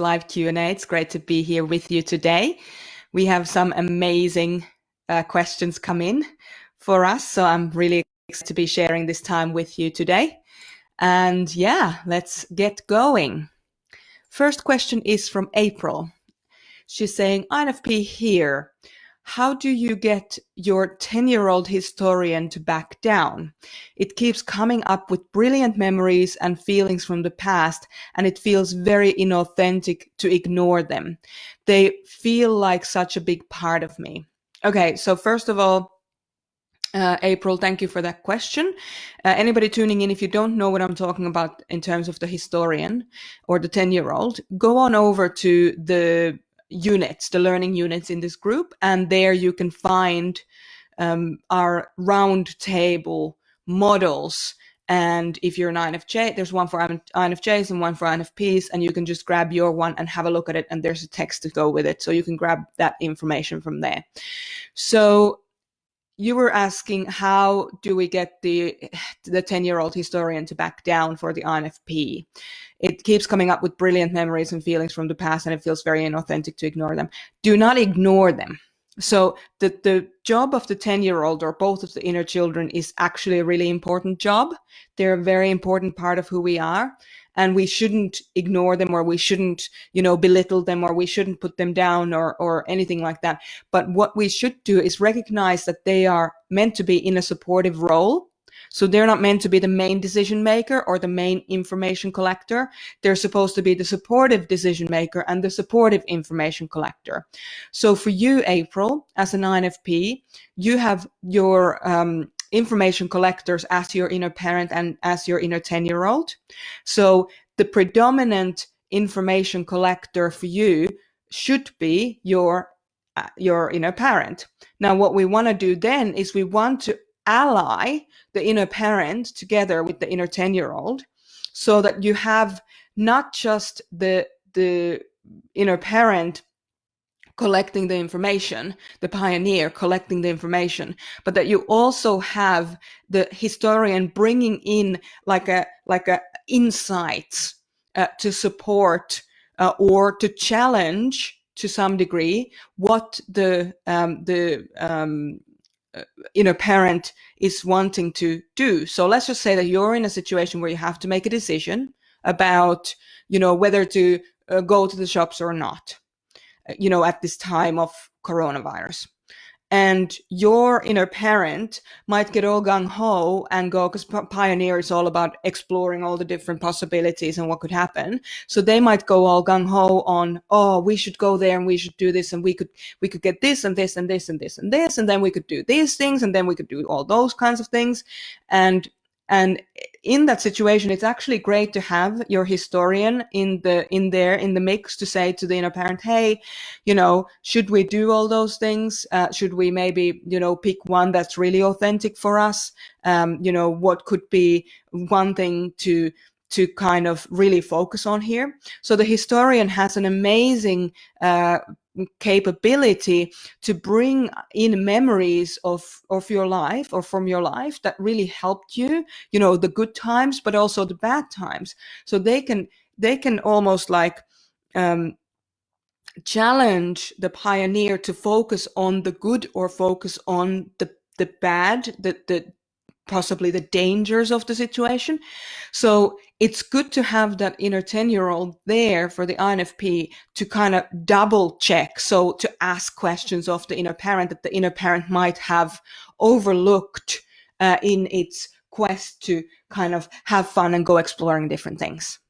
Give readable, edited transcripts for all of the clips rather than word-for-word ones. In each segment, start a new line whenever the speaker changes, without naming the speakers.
live Q&A. It's great to be here with you today. We have some amazing questions come in for us, so I'm really excited to be sharing this time with you today. And yeah, let's get going. First question is from April. She's saying, INFP here. How do you get your 10-year-old historian to back down? It keeps coming up with brilliant memories and feelings from the past, and it feels very inauthentic to ignore them. They feel like such a big part of me. Okay, so first of all, April, thank you for that question. Anybody tuning in, if you don't know what I'm talking about in terms of the historian or the 10-year-old, go on over to the units, the learning units in this group, and there you can find our round table models. And if you're an INFJ, there's one for INFJs and one for INFPs, and you can just grab your one and have a look at it, and there's a text to go with it, so you can grab that information from there. So you were asking, how do we get the 10-year-old historian to back down for the INFP? It keeps coming up with brilliant memories and feelings from the past, and it feels very inauthentic to ignore them. Do not ignore them. So the job of the 10-year-old or both of the inner children is actually a really important job. They're a very important part of who we are, and we shouldn't ignore them, or we shouldn't, belittle them, or we shouldn't put them down or anything like that. But what we should do is recognize that they are meant to be in a supportive role. So they're not meant to be the main decision maker or the main information collector. They're supposed to be the supportive decision maker and the supportive information collector. So for you, April, as an INFP, you have your information collectors as your inner parent and as your inner 10-year-old. So the predominant information collector for you should be your inner parent. Now, what we want to do then is we want to ally the inner parent together with the inner 10-year-old, so that you have not just the inner parent collecting the information, the pioneer collecting the information, but that you also have the historian bringing in like a insights to support or to challenge to some degree what the inner parent is wanting to do. So let's just say that you're in a situation where you have to make a decision about, whether to go to the shops or not, at this time of coronavirus. And your inner parent might get all gung-ho and go, because Pioneer is all about exploring all the different possibilities and what could happen. So they might go all gung-ho on, oh, we should go there and we should do this, and we could get this and this and this and this and this, and then we could do these things, and then we could do all those kinds of things. And in that situation, it's actually great to have your historian in the mix to say to the inner parent, hey, should we do all those things? Should we maybe, pick one that's really authentic for us? What could be one thing to kind of really focus on here? So the historian has an amazing capability to bring in memories of your life or from your life that really helped you, the good times, but also the bad times. So they can almost like challenge the pioneer to focus on the good or focus on the bad, the possibly the dangers of the situation. So it's good to have that inner 10-year-old there for the INFP to kind of double check. So to ask questions of the inner parent that the inner parent might have overlooked in its quest to kind of have fun and go exploring different things.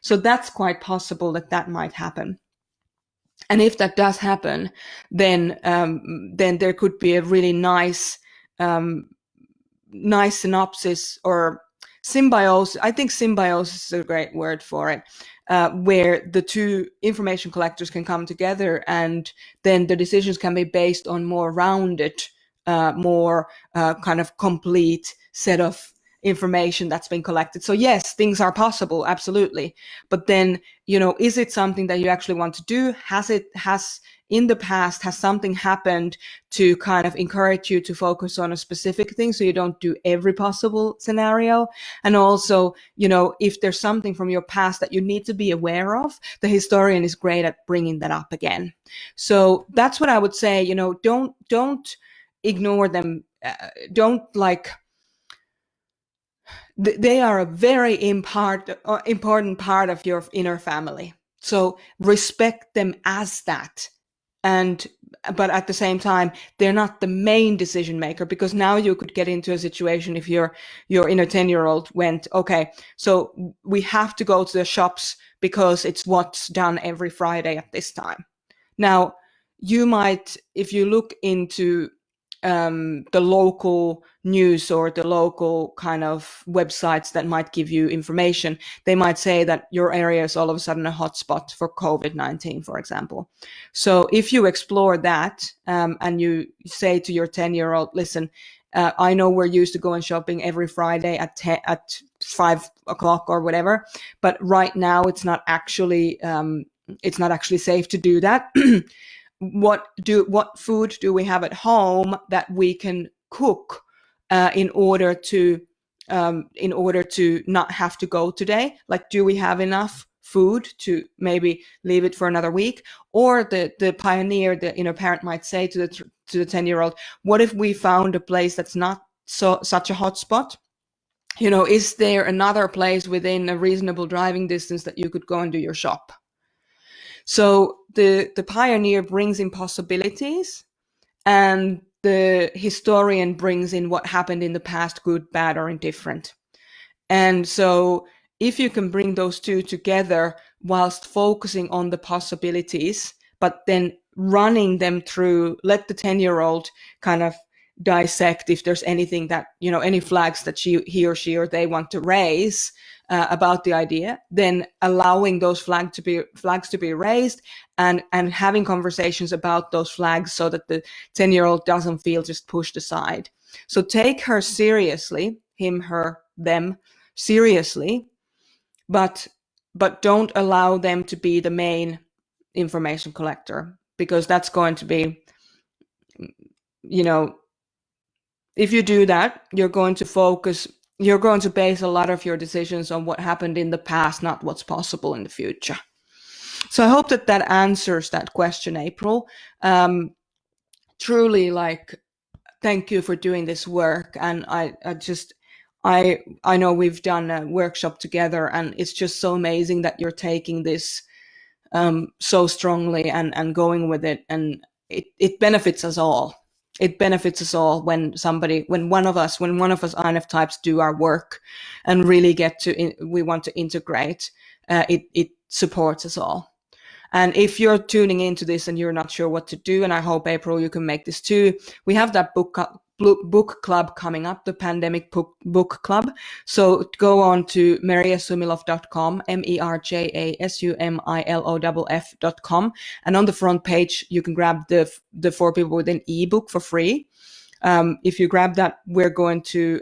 So that's quite possible that might happen. And if that does happen, then there could be a really nice synopsis or symbiosis. I think symbiosis is a great word for it, where the two information collectors can come together, and then the decisions can be based on more rounded, more kind of complete set of information that's been collected. So yes, things are possible, absolutely. But then, is it something that you actually want to do? In the past, has something happened to kind of encourage you to focus on a specific thing so you don't do every possible scenario? And also, if there's something from your past that you need to be aware of, the historian is great at bringing that up again. So that's what I would say. Don't ignore them. They are a very important part of your inner family. So respect them as that. But at the same time, they're not the main decision maker, because now you could get into a situation if your inner 10-year-old went, okay, so we have to go to the shops because it's what's done every Friday at this time. Now, you might, if you look into the local news or the local kind of websites that might give you information, they might say that your area is all of a sudden a hotspot for COVID-19, for example. So if you explore that and you say to your 10-year-old, listen, I know we're used to going shopping every Friday at 5 o'clock or whatever, but right now it's not actually safe to do that. What food do we have at home that we can cook in order to not have to go today? Like, do we have enough food to maybe leave it for another week? Or the pioneer, the inner parent, might say to the 10-year-old, what if we found a place that's not such a hot spot? Is there another place within a reasonable driving distance that you could go and do your shop? So the pioneer brings in possibilities, and the historian brings in what happened in the past, good, bad, or indifferent. And so if you can bring those two together whilst focusing on the possibilities, but then running them through, let the 10-year-old kind of dissect if there's anything that, any flags that he or she or they want to raise about the idea, then allowing those flags to be raised and having conversations about those flags so that the 10-year-old doesn't feel just pushed aside. So take her seriously, him, her, them seriously, but don't allow them to be the main information collector, because that's going to be, if you do that, you're going to base a lot of your decisions on what happened in the past, not what's possible in the future. So I hope that answers that question, April. Truly, thank you for doing this work. And I know we've done a workshop together, and it's just so amazing that you're taking this so strongly and going with it. And it benefits us all. It benefits us all when one of us INF types do our work and really we want to integrate. It supports us all. And if you're tuning into this and you're not sure what to do, and I hope, April, you can make this too, we have that book club coming up, the Pandemic Book Club. So go on to merjasumiloff.com, merjasumiloff.com, and on the front page you can grab the 4 People Within ebook for free. If you grab that, we're going to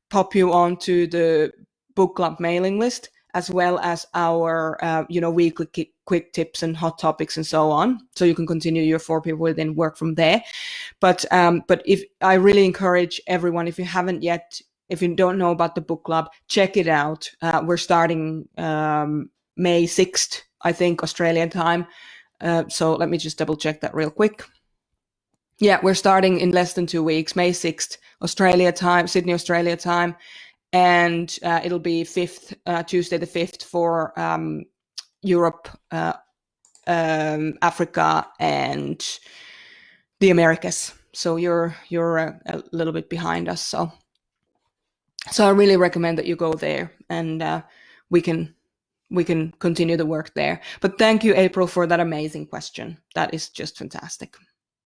pop you onto the book club mailing list, as well as our weekly quick tips and hot topics and so on. So you can continue your 4 People Within work from there. But if I really encourage everyone, if you haven't yet, if you don't know about the book club, check it out. We're starting May 6th, I think, Australian time. So let me just double check that real quick. Yeah, we're starting in less than 2 weeks, May 6th, Australia time, Sydney, Australia time. And it'll be Tuesday the 5th for Europe, Africa, and the Americas. So you're a little bit behind us. So I really recommend that you go there, and we can continue the work there. But thank you, April, for that amazing question. That is just fantastic.